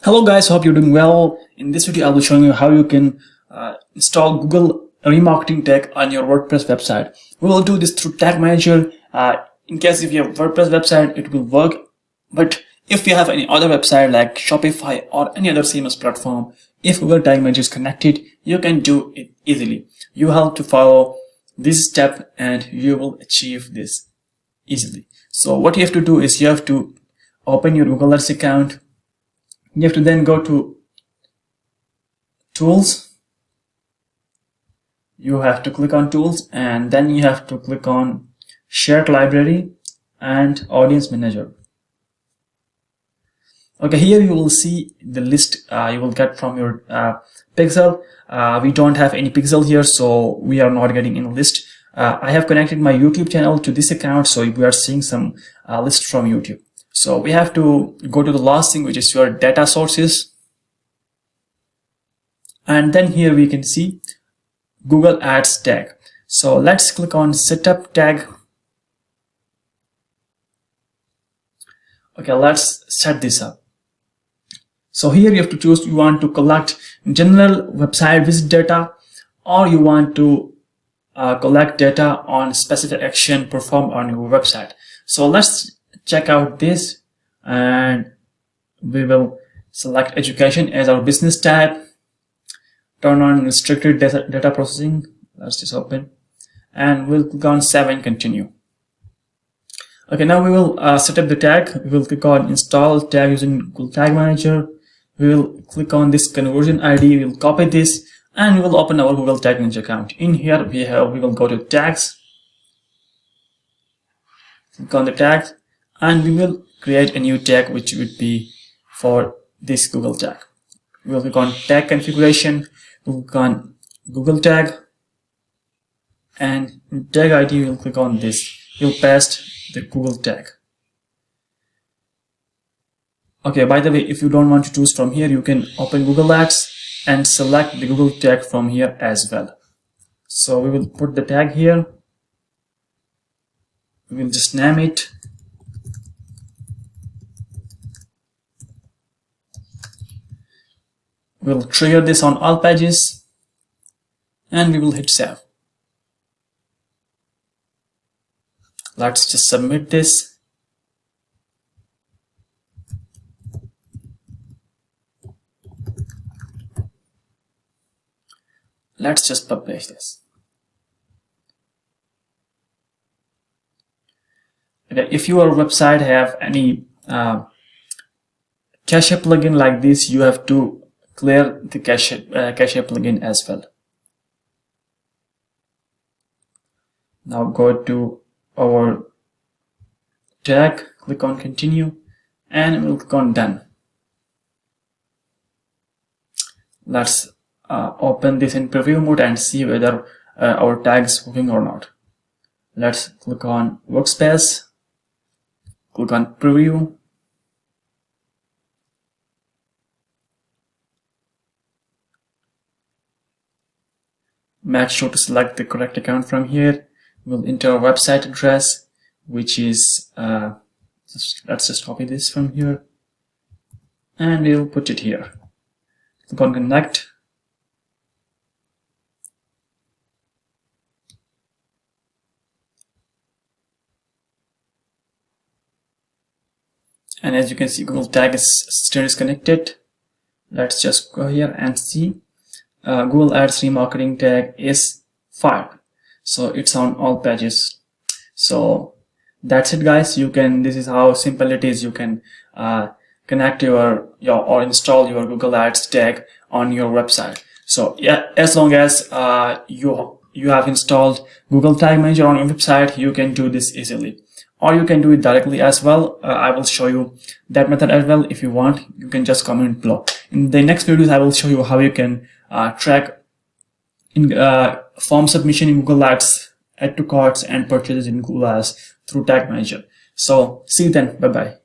Hello guys, hope you're doing well. In this video I will show you how you can install Google Remarketing tag on your WordPress website. We will do this through Tag Manager. In case if you have WordPress website, it will work, but if you have any other website like Shopify or any other CMS platform, if Google Tag Manager is connected, you can do it easily. You have to follow this step and you will achieve this easily. So what you have to do is you have to open your Google Ads account. You have to then go to Tools. You have to click on Tools and then you have to click on Shared Library and Audience Manager. Okay, here you will see the list you will get from your pixel. We don't have any pixel here, so we are not getting any list. I have connected my YouTube channel to this account, so we are seeing some list from YouTube. So we have to go to the last thing, which is your data sources. And then here we can see Google Ads tag. So let's click on Setup Tag. Okay, let's set this up. So here you have to choose, you want to collect general website visit data, or you want to collect data on specific action performed on your website. So let's check out this, and we will select education as our business tab, turn on restricted data processing. Let's just open, and we'll click on Save and Continue. Okay, now we will set up the tag. We will click on Install Tag using Google Tag Manager. We will click on this conversion ID. We will copy this and we will open our Google Tag Manager account. In here we will go to Tags, click on the tags, and we will create a new tag which would be for this Google tag. We will click on Tag Configuration. We'll click on Google Tag, and in Tag ID we will click on this. We'll paste the Google tag. Okay, by the way, if you don't want to choose from here, you can open Google Ads and select the Google tag from here as well. So we will put the tag here. We will just name it. We'll trigger this on all pages and we will hit Save. Let's just submit this. Let's just publish this. Okay, if your website have any cache plugin like this, you have to clear the cache plugin as well. Now go to our tag, click on Continue, and we'll click on Done. Let's open this in preview mode and see whether our tag is working or not. Let's click on Workspace, click on Preview, make sure to select the correct account from here. We'll enter our website address, which is let's just copy this from here and we'll put it here. Click on Connect. And as you can see, Google tag is still connected. Let's just go here and see Google Ads Remarketing tag is fired. So it's on all pages. So that's it, guys. This is how simple it is. You can connect or install your Google Ads tag on your website. So yeah, as long as you have installed Google Tag Manager on your website, you can do this easily. Or you can do it directly as well. I will show you that method as well. If you want, you can just comment below. In the next videos, I will show you how you can track in form submission in Google Ads, add to carts, and purchases in Google Ads through Tag Manager. So see you then. Bye bye.